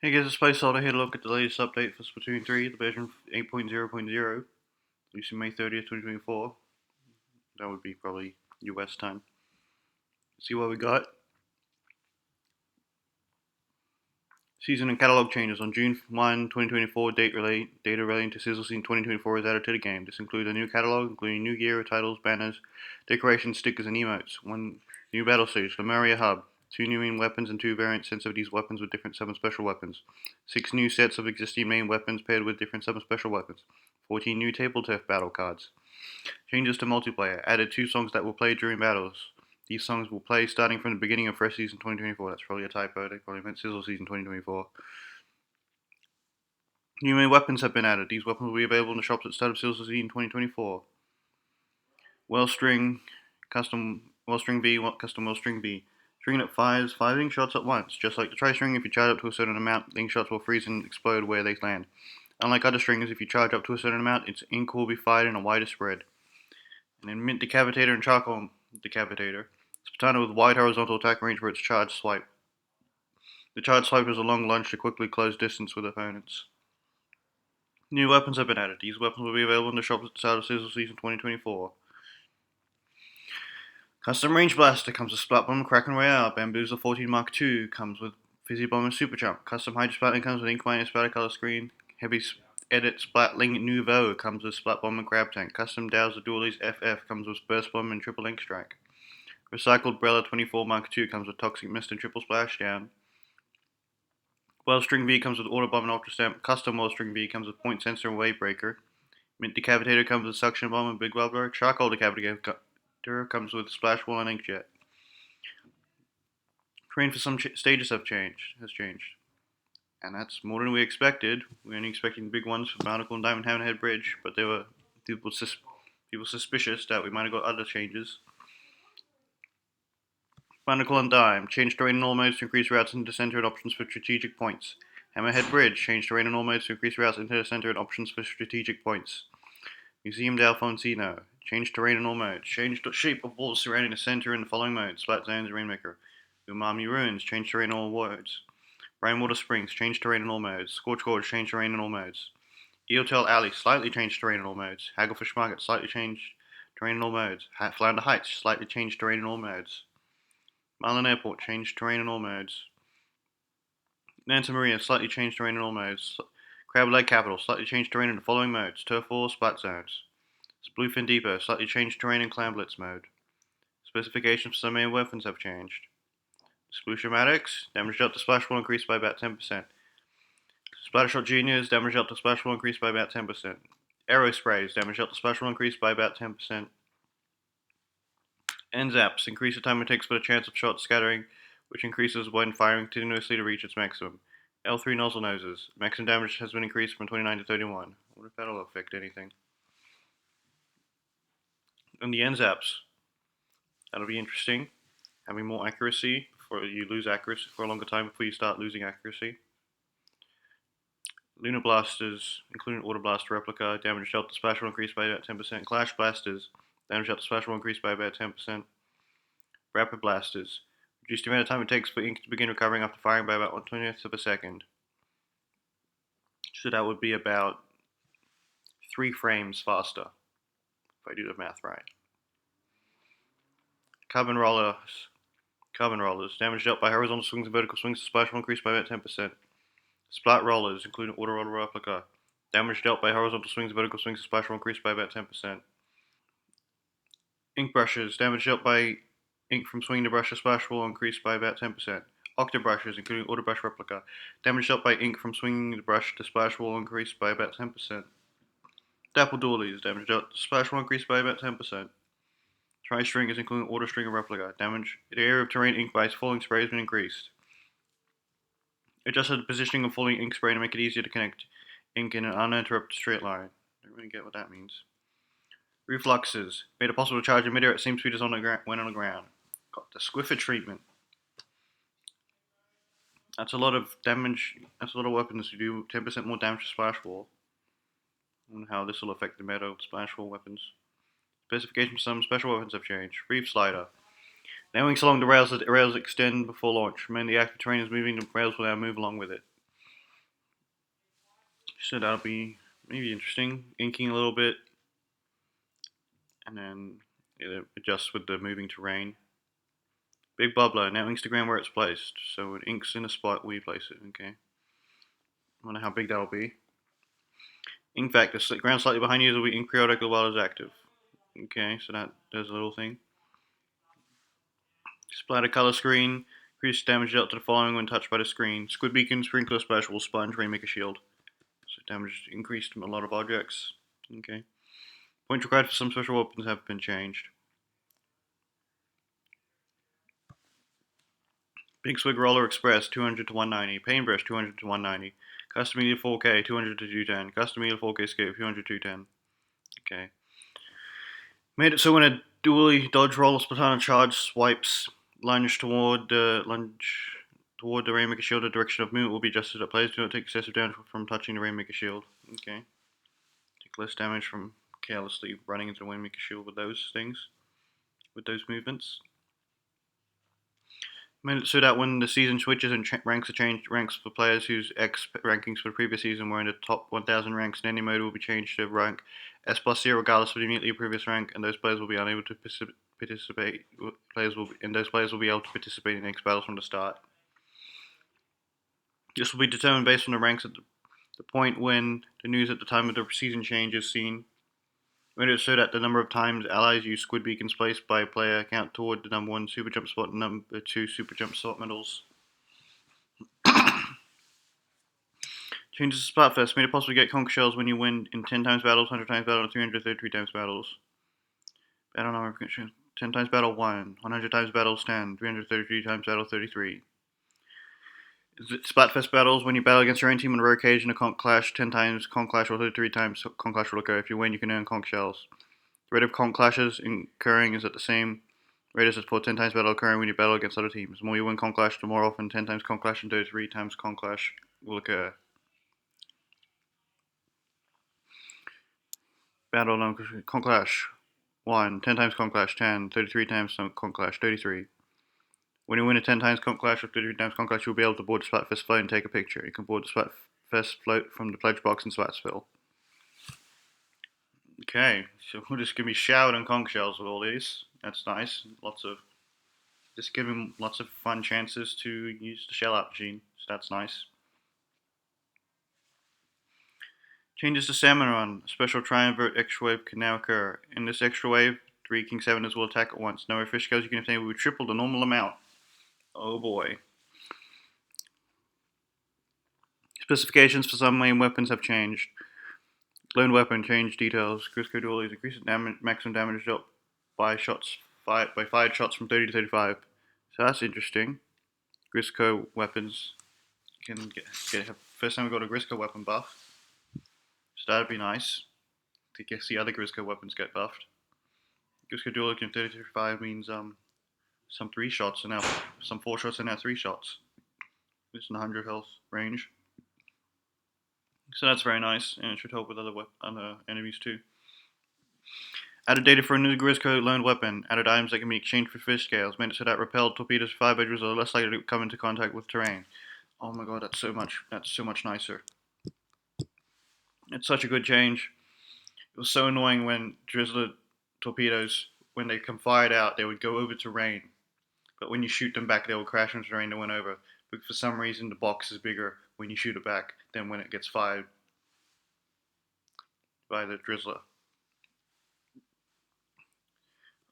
Hey guys, it's Placeholder here to look at the latest update for Splatoon 3, the version 8.0.0, releasing May 30th, 2024. That would be probably US time. See what we got. Season and catalog changes on June 1, 2024. Data relating to Sizzle Season 2024 is added to the game. This includes a new catalog, including new gear, titles, banners, decorations, stickers, and emotes. One new battle stage, Lemuria Hub. 2 new main weapons and 2 variant sensitivities weapons with different 7 special weapons. 6 new sets of existing main weapons paired with different 7 special weapons. 14 new tabletop battle cards. Changes to multiplayer. Added 2 songs that will play during battles. These songs will play starting from the beginning of Fresh Season 2024. That's probably a typo. They probably meant Sizzle Season 2024. New main weapons have been added. These weapons will be available in the shops at the start of Sizzle Season 2024. Wellstring, custom Wellstring B, custom Wellstring B. String that fires 5 ink shots at once. Just like the tri-string, if you charge up to a certain amount, the ink shots will freeze and explode where they land. Unlike other stringers, if you charge up to a certain amount, its ink will be fired in a wider spread. And then Mint Decapitator and Charcoal Decapitator. Spatana with wide horizontal attack range for its charge swipe. The charge swipe is a long lunge to quickly close distance with opponents. New weapons have been added. These weapons will be available in the shops at the start of Sizzle Season 2024. Custom Range Blaster comes with Splat Bomb, Kraken Royale. Bamboozle 14 Mark II comes with Fizzy Bomb and Super Jump. Custom Hydro Splatling comes with Ink Mine Splatter Color Screen. Heavy Edit Splatling Nouveau comes with Splat Bomb and Crab Tank. Custom Dowser Dualies FF comes with Burst Bomb and Triple Ink Strike. Recycled Brella 24 Mark II comes with Toxic Mist and Triple Splashdown. Wellstring V comes with Auto Bomb and Ultra Stamp. Custom Wellstring V comes with Point Sensor and Wave Breaker. Mint Decapitator comes with Suction Bomb and Big Wobbler. Charcoal Decapitator comes with Splash Wall and Inkjet. Terrain for some stages has changed. And that's more than we expected. We were only expecting the big ones for Barnacle and Diamond Hammerhead Bridge, but there were people suspicious that we might have got other changes. Barnacle and Dime changed terrain in all modes to increase routes into the center and options for strategic points. Hammerhead Bridge changed terrain in all modes to increase routes into the center and options for strategic points. Museum d'Alfonsino changed terrain in all modes. Changed the shape of walls surrounding the center in the following modes: Splat Zones, Rainmaker. Umami Ruins changed terrain in all modes. Rainwater Springs changed terrain in all modes. Scorch Gorge changed terrain in all modes. Eotel Alley slightly changed terrain in all modes. Hagglefish Market slightly changed terrain in all modes. Flounder Heights slightly changed terrain in all modes. Marlin Airport changed terrain in all modes. Nanta Maria slightly changed terrain in all modes. Crab Lake Capital slightly changed terrain in the following modes: Turf War, Splat Zones. Bluefin Depot slightly changed terrain in Clan Blitz mode. Specifications for some main weapons have changed. Splooshamatics, damage dealt to splash will increase by about 10%. Splattershot Juniors, damage dealt to splash will increase by about 10%. Arrow Sprays, damage dealt to splash will increase by about 10%. Zaps, increase the time it takes for the chance of shot scattering, which increases when firing continuously to reach its maximum. L3 Nozzle Noses, maximum damage has been increased from 29 to 31. I wonder if that'll affect anything. And the Zaps, that'll be interesting. Having more accuracy, before you lose accuracy for a longer time before you start losing accuracy. Lunar Blasters, including Auto Blast Replica, damage dealt to splash will increase by about 10%. Clash Blasters, damage dealt to splash will increase by about 10%. Rapid Blasters, reduce the amount of time it takes for ink to begin recovering after firing by about 1/20th of a second. So that would be about 3 frames faster, if I do the math right. Carbon Rollers, damage dealt by horizontal swings and vertical swings to splash will increase by about 10%. Splat Rollers, including Auto Roller Replica, damage dealt by horizontal swings and vertical swings to splash will increase by about 10%. Ink Brushes, damage dealt by ink from swinging the brush to splash will increase by about 10%. Octa Brushes, including Auto Brush Replica, damage dealt by ink from swinging the brush to splash will increase by about 10%. Dapple Doilies, damage dealt to splash will increase by about 10%. Tri-Stringers, including Auto Stringer Replica, damage the area of terrain ink by falling spray has been increased. Adjusted the positioning of falling ink spray to make it easier to connect ink in an uninterrupted straight line. Don't really get what that means. Refluxes, made it possible to charge in midair at the same speed as when on the ground. Got the Squiffer treatment. That's a lot of damage. That's a lot of weapons to do 10% more damage to Splash Wall. I wonder how this will affect the meta of Splash Wall weapons. Specifications for some special weapons have changed. Reef Slider. Now links along the rails as the rails extend before launch. Remember the active terrain is moving, the rails will now move along with it. So that'll be maybe interesting. Inking a little bit, and then it adjusts with the moving terrain. Big bubbler now inks the ground where it's placed, so it inks in a spot where you place it. Okay. I wonder how big that'll be. Ink factor, the ground slightly behind you will be ink periodically while it's active. Okay, so that does a little thing. Splatter color screen, increase damage dealt to the following when touched by the screen. Squid beacon, sprinkler splash, will sponge, rainmaker shield. So damage increased from a lot of objects. Okay. Points required for some special weapons have been changed. Big Swig Roller Express 200 to 190. Paintbrush 200 to 190. Custom Media 4K 200 to 210. Custom Media 4K Scope 200 to 210. Okay. Made it so when a dually dodge roller Splatoon charge swipes lunge toward the Rainmaker Shield, the direction of movement will be adjusted at players do not take excessive damage from touching the Rainmaker Shield. Okay. Take less damage from carelessly running into the Rainmaker Shield with those things. With those movements. Made it so that when the season switches and ranks are changed, ranks for players whose X rankings for the previous season were in the top 1,000 ranks in any mode will be changed to rank S plus 0 regardless of the immediately previous rank, and those players will be unable to participate. Those players will be able to participate in X battles from the start. This will be determined based on the ranks at the point when the news at the time of the season change is seen. Made it so that the number of times allies use squid beacons placed by a player count toward the number 1 super jump spot and number 2 super jump spot medals. Changes to Splatfest made it possible to get conch shells when you win in 10 times battles, 100 times battles, and 333 times battles. Battle number 10 times battle 1, 100 times battles 10, 333 times battle 33. Splatfest battles when you battle against your own team on a rare occasion, a conch clash 10 times, conch clash or 33 times conch clash will occur. If you win, you can earn conch shells. The rate of conch clashes occurring is at the same rate as for 10 times battle occurring when you battle against other teams. The more you win conch clash, the more often 10 times conch clash and 33 times conch clash will occur. Battle number Conclash 1, 10 times Conclash 10, 33 times Conclash 33. When you win a 10 times Conclash or 33 times Conclash, you'll be able to board the Splatfest float and take a picture. You can board the Splatfest float from the pledge box in Splatsville. Okay, so we're just gonna be showered on conch shells with all these. That's nice. Just giving lots of fun chances to use the shell out machine. So that's nice. Changes to Salmon Run. A special triumvirate extra wave can now occur. In this extra wave, 3 King 7ers will attack at once. No fish kills you can obtain will be triple the normal amount. Oh boy. Specifications for some main weapons have changed. Lone weapon change details. Crisco dualies increases maximum damage dealt by fired shots from 30 to 35. So that's interesting. Grisco weapons can get first time we got a Grisco weapon buff. So that'd be nice to see other Grisco weapons get buffed. Grisco dual in 30 to 35 means some 3 shots are now some 4 shots are now 3 shots. It's in 100 health range. So that's very nice, and it should help with other enemies too. Added data for a new Grisco loaned weapon. Added items that can be exchanged for fish scales. Made it so that repelled torpedoes for fire badges are less likely to come into contact with terrain. Oh my god, that's so much nicer. It's such a good change. It was so annoying when Drizzler torpedoes, when they come fired out, they would go over terrain. But when you shoot them back, they will crash into terrain that went over. But for some reason, the box is bigger when you shoot it back than when it gets fired by the Drizzler.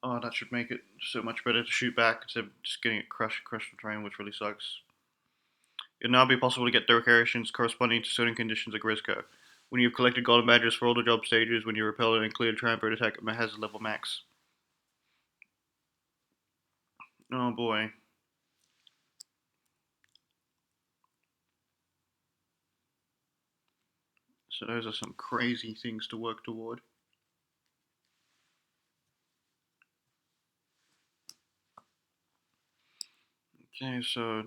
Oh, that should make it so much better to shoot back instead of just getting it crushed the terrain, which really sucks. It'll now be possible to get decorations corresponding to certain conditions of Grisco. When you've collected golden badges for all the job stages, when you repel and clear triumvirate attack, it has a level max. Oh boy. So those are some crazy things to work toward. Okay, so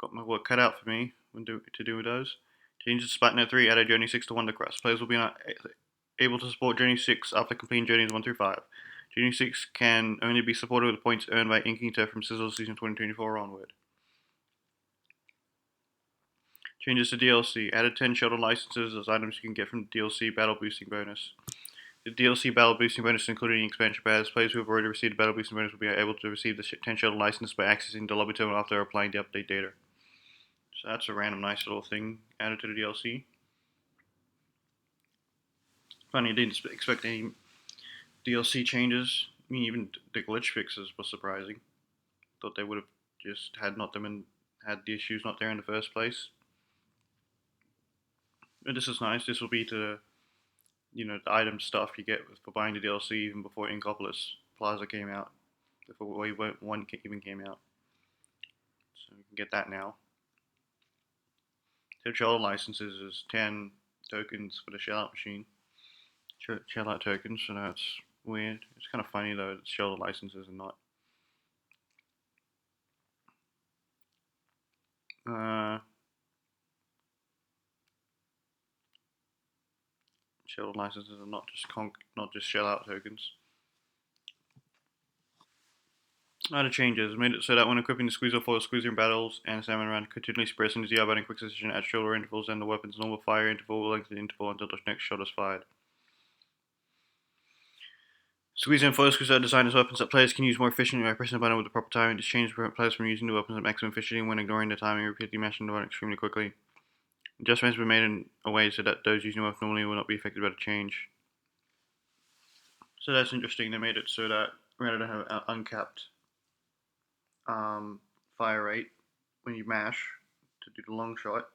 got my work cut out for me to do with those. Changes to Splatnet 3 added Journey 6 to Wondercrest. Players will be able to support Journey 6 after completing Journeys 1 through 5. Journey 6 can only be supported with points earned by inking to from Sizzle Season 2024 onward. Changes to DLC. Added 10 shuttle licenses as items you can get from the DLC battle boosting bonus. The DLC battle boosting bonus including expansion pass. Players who have already received the battle boosting bonus will be able to receive the 10 shuttle licenses by accessing the lobby terminal after applying the update data. So that's a random nice little thing added to the DLC. Funny, I didn't expect any DLC changes. I mean, even the glitch fixes was surprising. Thought they would have just had the issues not there in the first place. But this is nice. This will be the the item stuff you get for buying the DLC even before Inkopolis Plaza came out, before Wave 1 even came out. So you can get that now. The shell licenses is 10 tokens for the shell-out machine. Shell-out tokens, so that's weird. It's kind of funny though that shell licenses are not. Shell licenses are not just shell-out tokens. Other changes made it so that when equipping the squeezer foil squeezer in battles and salmon round, continuously pressing the ZR button in quick succession at shorter intervals than the weapon's normal fire interval will lengthen the interval until the next shot is fired. Squeezer and foil squeezer are designed as weapons that players can use more efficiently by pressing the button with the proper timing. This change prevents players from using the weapons at maximum efficiency when ignoring the timing and repeatedly mashing the button extremely quickly. Adjustments have been made in a way so that those using the weapon normally will not be affected by the change. So that's interesting. They made it so that rather than have an uncapped fire rate when you mash to do the long shot,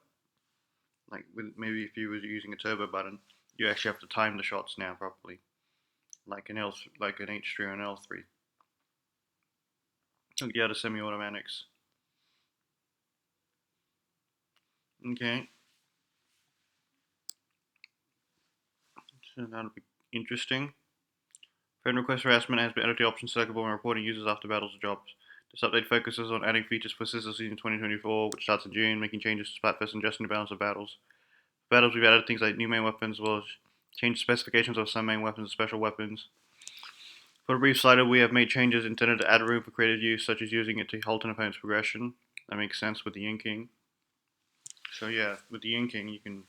like maybe if you were using a turbo button, you actually have to time the shots now properly, like an H3 or an L3. Look, the other semi-automatics. Okay, so that'll be interesting. Friend request harassment has been added to the option selectable when reporting users after battles or jobs. This update focuses on adding features for Sizzle Season 2024, which starts in June, making changes to Splatfest and adjusting the balance of battles. For battles, we've added things like new main weapons, as well as changed specifications of some main weapons and special weapons. For the brief slider, we have made changes intended to add room for creative use, such as using it to halt an opponent's progression. That makes sense with the inking. So yeah, with the inking, you can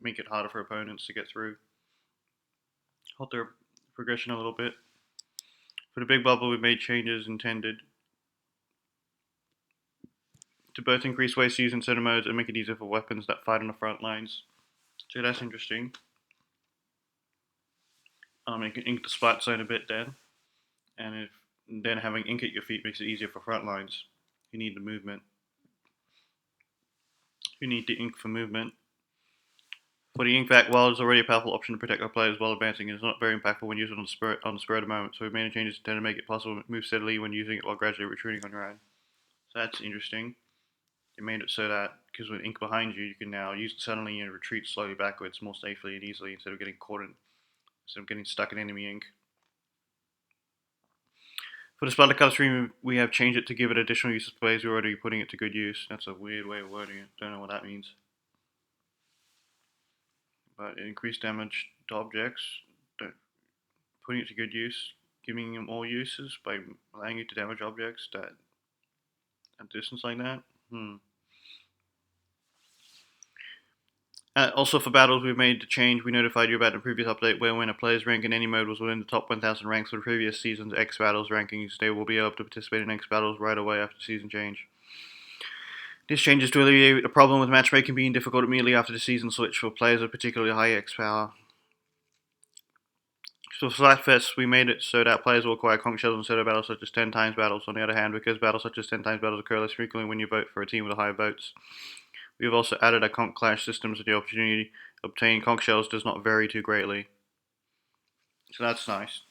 make it harder for opponents to get through. Halt their progression a little bit. For the big bubble, we've made changes intended to both increase ways to use in certain modes and make it easier for weapons that fight on the front lines. So that's interesting. You can ink the splat zone a bit then, and then having ink at your feet makes it easier for front lines. You need the movement. You need the ink for movement. For the ink vac, while it's already a powerful option to protect our players while advancing, it is not very impactful when used on the spur of the moment. So we've made changes intended to make it possible to move steadily when using it while gradually retreating on your own. So that's interesting. They made it so that because with ink behind you, you can now use it suddenly and retreat slowly backwards more safely and easily instead of getting stuck in enemy ink. For the splatter color stream, we have changed it to give it additional use for players who are already putting it to good use. That's a weird way of wording it. Don't know what that means. But it increased damage to objects, putting it to good use, giving them all uses by allowing you to damage objects at a distance like that. Also for battles, we've made the change we notified you about in the previous update, where when a player's rank in any mode was within the top 1,000 ranks for the previous season's X Battles rankings, they will be able to participate in X Battles right away after season change. This change is to alleviate a problem with matchmaking being difficult immediately after the season switch for players with particularly high X power. So for Splatfest, we made it so that players will acquire conch shells instead of battles such as 10 times battles. On the other hand, because battles such as 10 times battles occur less frequently when you vote for a team with higher votes, we have also added a conch clash system so the opportunity to obtain conch shells does not vary too greatly. So that's nice.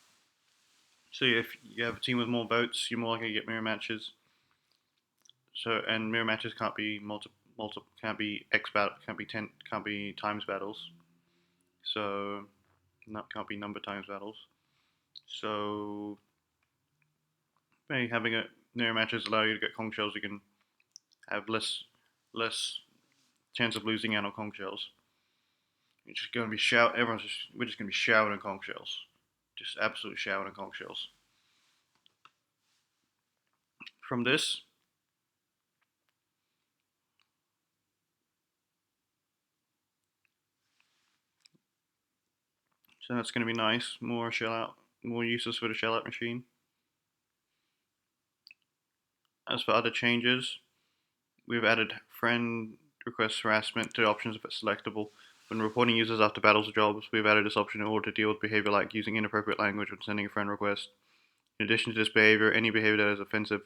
So if you have a team with more votes, you're more likely to get mirror matches. And mirror matches can't be can't be times battles. So can't be number times battles. So having mirror matches allow you to get conch shells. You can have less chance of losing out on conch shells. It's just going to be we're just going to be showering in conch shells. Just absolutely showering in conch shells. From this, So that's going to be nice. More shell out, more uses for the shell out machine. As for other changes, we've added friend request harassment to options if it's selectable. When reporting users after battles or jobs, we've added this option in order to deal with behavior like using inappropriate language when sending a friend request. In addition to this behavior, any behavior that is offensive,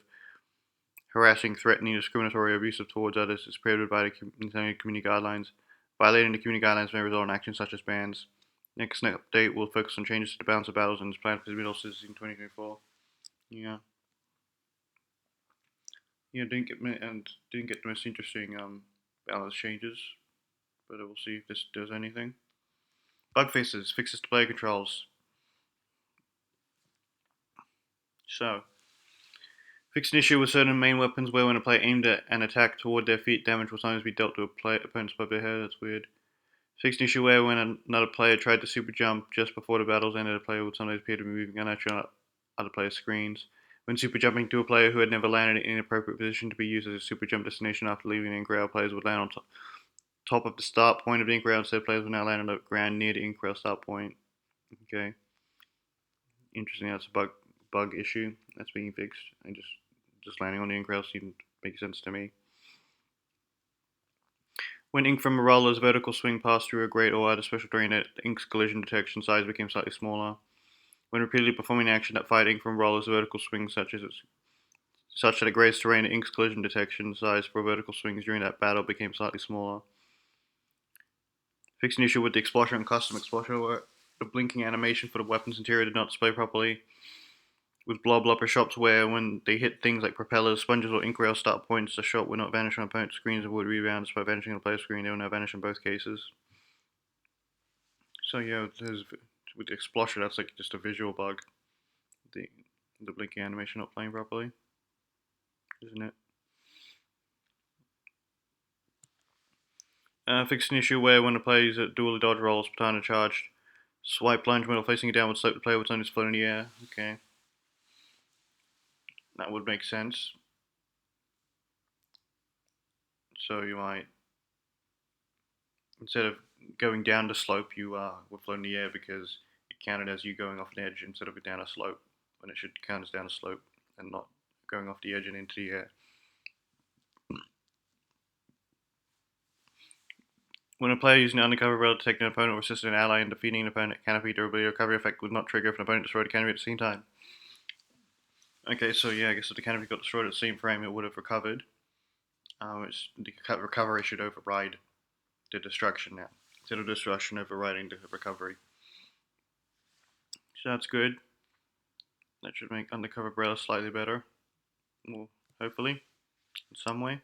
harassing, threatening, discriminatory, or abusive towards others is prohibited by the community guidelines. Violating the community guidelines may result in actions such as bans. Next update will focus on changes to the balance of battles and is planned for the middle of season 2024. Yeah. Yeah, didn't get the most interesting balance changes, but we'll see if this does anything. Bug fixes to player controls. So, fix an issue with certain main weapons where when a player aimed at an attack toward their feet, damage will sometimes be dealt to a opponent's above their head. That's weird. Fix an issue where when another player tried to super jump just before the battles ended, a player would sometimes appear to be moving unnaturally on other players' screens. When super jumping to a player who had never landed in an inappropriate position to be used as a super jump destination after leaving the in-crowd, players would land on top of the start point of the in-crowd, so players would now land on the ground near the in-crowd start point. Okay. Interesting, that's a bug issue that's being fixed. And just landing on the ink rail seemed to make sense to me. When ink from a roller's vertical swing passed through a grate or other special terrain, the ink's collision detection size became slightly smaller. When repeatedly performing an action that fired ink from a roller's vertical swing, such that it grazed terrain, the ink's collision detection size for vertical swings during that battle became slightly smaller. Fixed an issue with the explosion and custom explosion where the blinking animation for the weapon's interior did not display properly. With blob upper shots where when they hit things like propellers, sponges, or ink rail start points, the shot would not vanish on opponent's screens and would rebound despite vanishing on the player screen. They would not vanish in both cases. So yeah, with the explosion, that's like just a visual bug. The blinking animation not playing properly, isn't it? Fixed an issue where when the player uses dual dodge rolls, Patana charged. Swipe plunge when facing a downward slope, the player would suddenly float in the air. Okay. That would make sense. So you might, instead of going down the slope, you would float in the air because it counted as you going off an edge instead of down a slope, when it should count as down a slope and not going off the edge and into the air. When a player using an undercover rail detects an opponent or assisting an ally in defeating an opponent, canopy durability recovery effect would not trigger if an opponent destroyed a canopy at the same time. Okay, so yeah, I guess if the canopy got destroyed at the same frame, it would have recovered. The recovery should override the destruction now. Instead of destruction overriding the recovery. So that's good. That should make undercover umbrella slightly better. Well, hopefully, in some way.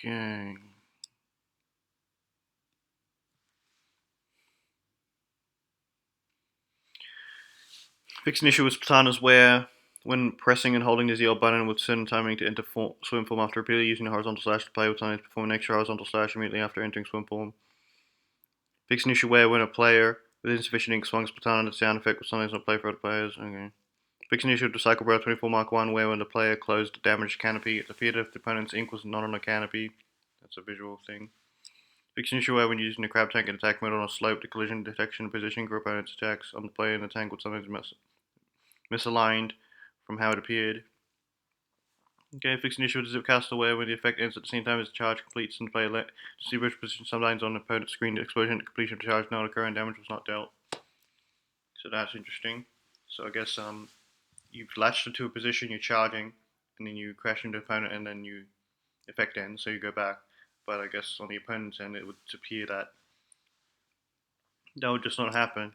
Okay. Fix an issue with Splatanas where, when pressing and holding the ZL button with certain timing to enter swim form after repeatedly using the horizontal slash, the player will sometimes perform an extra horizontal slash immediately after entering swim form. Fix an issue where, when a player with insufficient ink swung Splatana, the sound effect will sometimes not play for other players. Okay. Fix an issue with the Cycle Breath 24 Mark 1 where, when the player closed the damaged canopy, it appeared if the opponent's ink was not on the canopy. That's a visual thing. Fix an issue where, when using the crab tank in attack mode on a slope, the collision detection and positioning for opponent's attacks on the player in the tank would sometimes misaligned from how it appeared. Okay, fix an issue with the Zipcaster where, when the effect ends at the same time as the charge completes and the player let see which position sometimes on the opponent's screen, the explosion and completion of the charge not occur and damage was not dealt. So that's interesting. So I guess you've latched into a position, you're charging, and then you crash into the opponent, and then you effect ends, so you go back. But I guess on the opponent's end, it would appear that that would just not happen.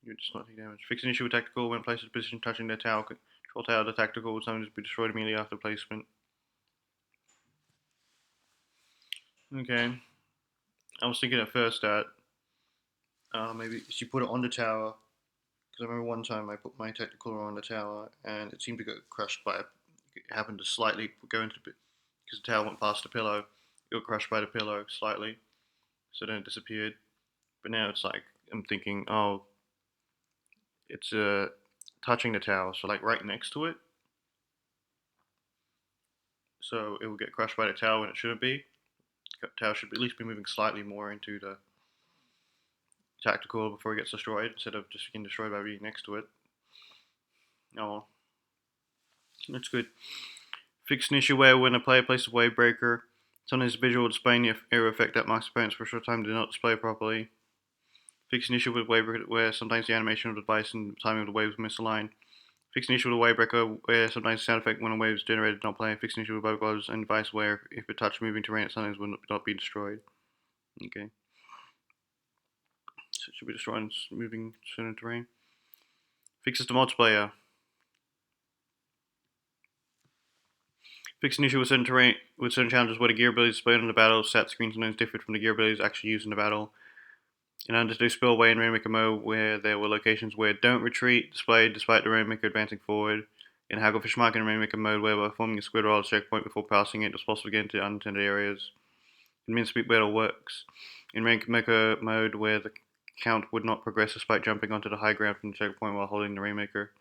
You would just not take damage. Fix an issue with tactical when placed in a position touching their tower. Control tower, the tactical would sometimes be destroyed immediately after placement. Okay. I was thinking at first that maybe you put it on the tower. Because I remember one time I put my tactical on the tower and it seemed to get crushed by it happened to slightly go into because the tower went past the pillow. It got crushed by the pillow slightly, so then it disappeared. But now it's like I'm thinking, oh, it's touching the tower, so like right next to it. so it will get crushed by the tower when it shouldn't be. The tower should at least be moving slightly more into the tactical before it gets destroyed, instead of just getting destroyed by being next to it. Oh, that's good. Fix an issue where when a player places a wave breaker, sometimes the visual will display the area effect that marks opponents for a short time did not display properly. Fix an issue with wave breaker where sometimes the animation of the device and timing of the waves misaligned. Fix an issue with a wave breaker where sometimes the sound effect when a wave is generated did not play. Fix an issue with both gloves and device where if it touched moving terrain, it sometimes will not be destroyed. Okay. So it should be destroyed moving certain terrain. Fixes the multiplayer. Fix an issue with certain terrain with certain challenges where the gear abilities displayed on the battle stat screen sometimes differed from the gear abilities actually used in the battle. And under the spillway in Rainmaker mode where there were locations where don't retreat displayed despite the Rainmaker advancing forward. In Hagglefish Market in Rainmaker mode where by performing a squid roll checkpoint before passing it, it was possible to get into unintended areas. In Minspeak battle works. In Rainmaker mode where the count would not progress despite jumping onto the high ground from the checkpoint while holding the Rainmaker.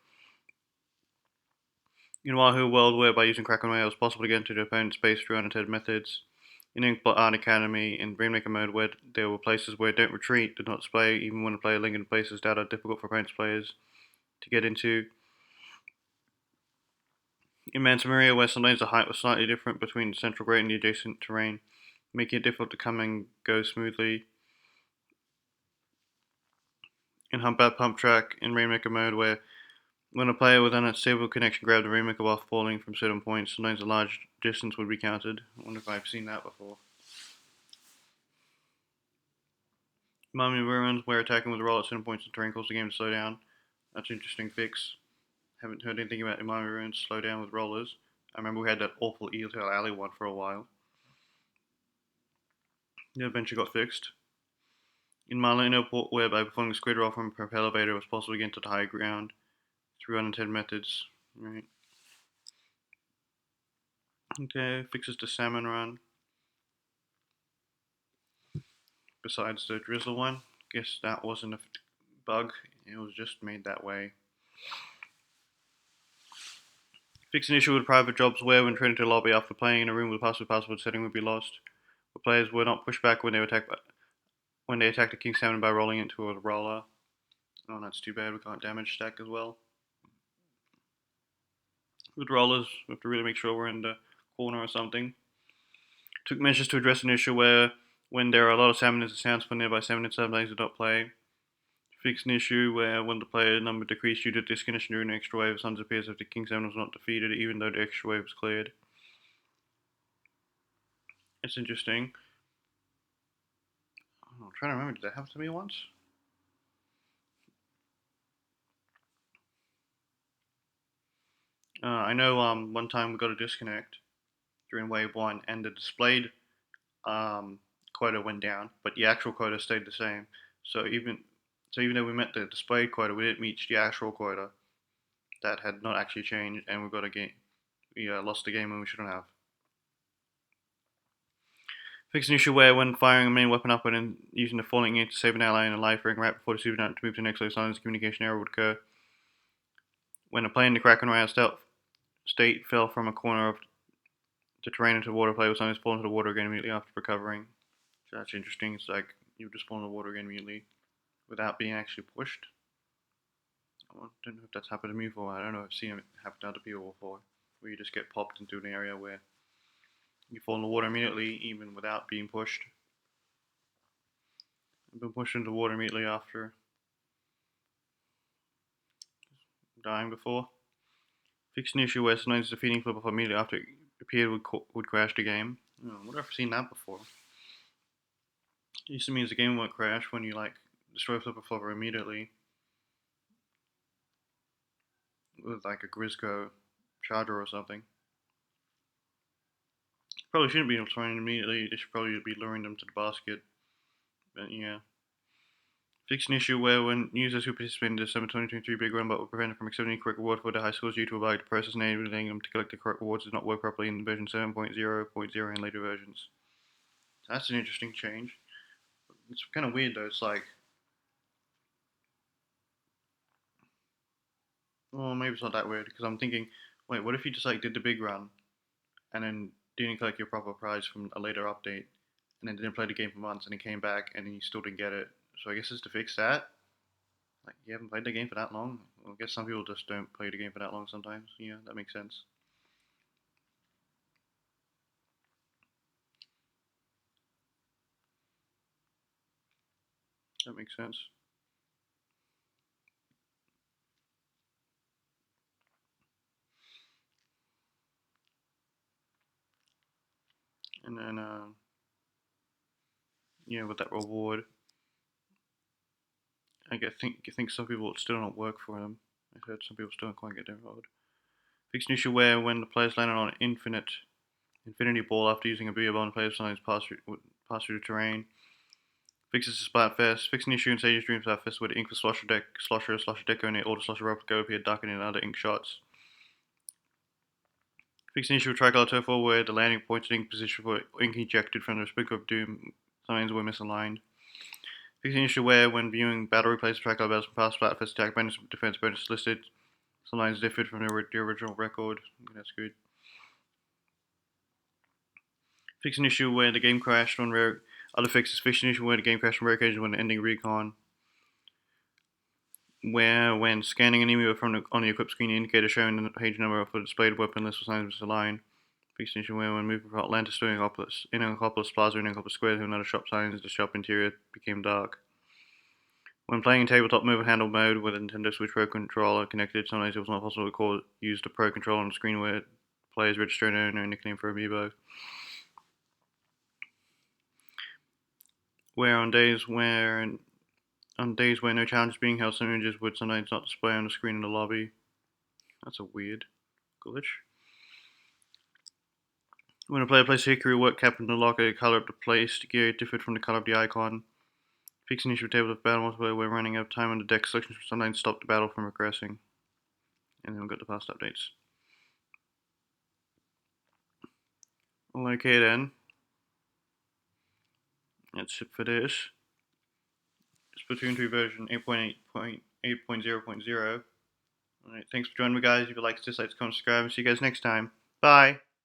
In Wahoo World, where by using Kraken Way it was possible to get into the opponent's base through unintended methods. In Inkblot Art Academy, in Rainmaker mode, where there were places where don't retreat did not display, even when a player lingered in places that are difficult for opponent's players to get into. In Mansa Maria, where sometimes the height was slightly different between the central grate and the adjacent terrain, making it difficult to come and go smoothly. In Humpback Pump Track, in Rainmaker mode, where when a player with an unstable connection grabbed the Rainmaker while falling from certain points, sometimes a large distance would be counted. I wonder if I've seen that before. Mummy Ruins, where attacking with a roll at certain points in terrain causes the game to slow down. That's an interesting fix. Haven't heard anything about Umami Ruins slow down with rollers. I remember we had that awful Eeltail Alley one for a while. The adventure got fixed. In Marlin Airport, where by performing a squid roll from a propeller elevator, it was possible to get into the high ground through unintended methods. Right. Okay, fixes the Salmon Run. Besides the Drizzle one, guess that wasn't a bug. It was just made that way. Fix an issue with private jobs where, when trying to lobby after playing in a room with a password setting, would be lost. The players were not pushed back when they attacked the King Salmon by rolling into a roller. Oh, that's too bad. We can't damage stack as well. With rollers, we have to really make sure we're in the corner or something. Took measures to address an issue where, when there are a lot of salmon, there's a sound for nearby salmon and sometimes they don't play. Fix an issue where, when the player number decreased due to disconnection during an extra wave, Suns appears if the King Salmon was not defeated, even though the extra wave was cleared. It's interesting. I'm trying to remember, did that happen to me once? I know one time we got a disconnect during wave one, and the displayed quota went down, but the actual quota stayed the same. So even though we met the displayed quota, we didn't meet the actual quota. That had not actually changed, and we got a game. We lost the game when we shouldn't have. Fix an issue where, when firing a main weapon upward and using the falling edge to save an ally in a life ring right before the super to move to the next level, silence communication error would occur. When a plane in the Kraken Royale stealth state fell from a corner of the terrain into the water, player would sometimes fall into the water again immediately after recovering. So that's interesting. It's like you just fall in the water again immediately without being actually pushed. I don't know if that's happened to me before. I don't know if I've seen it happen to other people before, where you just get popped into an area where you fall in the water immediately, even without being pushed. I've been pushed into the water immediately after dying before. Fixed an issue where sometimes defeating flip off immediately after it appeared would crash the game. Oh, I wonder if I've seen that before. It used to mean the game won't crash when you like destroy flipper flopper immediately with like a Grisco charger or something. Probably shouldn't be throwing immediately. They should probably be luring them to the basket. But yeah. Fix an issue where, when users who participate in the December 2023 Big Run but were prevented from accepting the correct reward for their high scores due to a bug, the process enabling them to collect the correct rewards does not work properly in version 7.0.0 and later versions. That's an interesting change. It's kind of weird though. It's like, well, maybe it's not that weird because I'm thinking, wait, what if you just like did the big run and then didn't collect your proper prize from a later update, and then didn't play the game for months, and it came back, and then you still didn't get it. So I guess it's to fix that. Like, you haven't played the game for that long. Well, I guess some people just don't play the game for that long sometimes. Yeah, that makes sense. That makes sense. And then, with that reward, I think some people it still don't work for them. I heard some people still don't quite get their reward. Fixed an issue where when the players landed on an infinity ball after using a booyah bomb, players sometimes pass through the terrain. Fixes the Splatfest. Fix an issue in Sage's Dream Splatfest where the ink was slosher deco in it, or the slosher replica appeared darker than other ink shots. Fix an issue with Tricolor Turf War where the landing points ink position for ink ejected from the Sprinkler of Doom signs were misaligned. Fix an issue where when viewing battle replays of Tricolor battles from past Splatfest attack bonus defense bonus listed, some lines differed from the original record. That's good. Fix an issue where the game crashed on rare. Other fixes. Fix an issue where the game crashed on rare occasions when ending recon. Where when scanning an emu on the equip screen, the indicator showing the page number of the displayed weapon list was misaligned. Fix an issue where when moving from Atlantis to Innocopolis Plaza and Innocopolis Square to another shop signs, the shop interior became dark. When playing in tabletop move and handle mode with a Nintendo Switch Pro controller connected, sometimes it was not possible to use the Pro controller on the screen where players register an owner and nickname for amiibo. Where on days where no challenge is being held, some images would sometimes not display on the screen in the lobby. That's a weird glitch. When a player places a Hickory work cap in the locker, the color of the placed gear differed from the color of the icon. Fix an issue with table of battle multiplayer where running out of time on the deck selections sometimes stop the battle from regressing. And then we've got the past updates. Okay then. That's it for this. Splatoon 2 version 8.8.0.0. Alright, thanks for joining me guys. If you like, dislikes, comment, subscribe, and see you guys next time. Bye!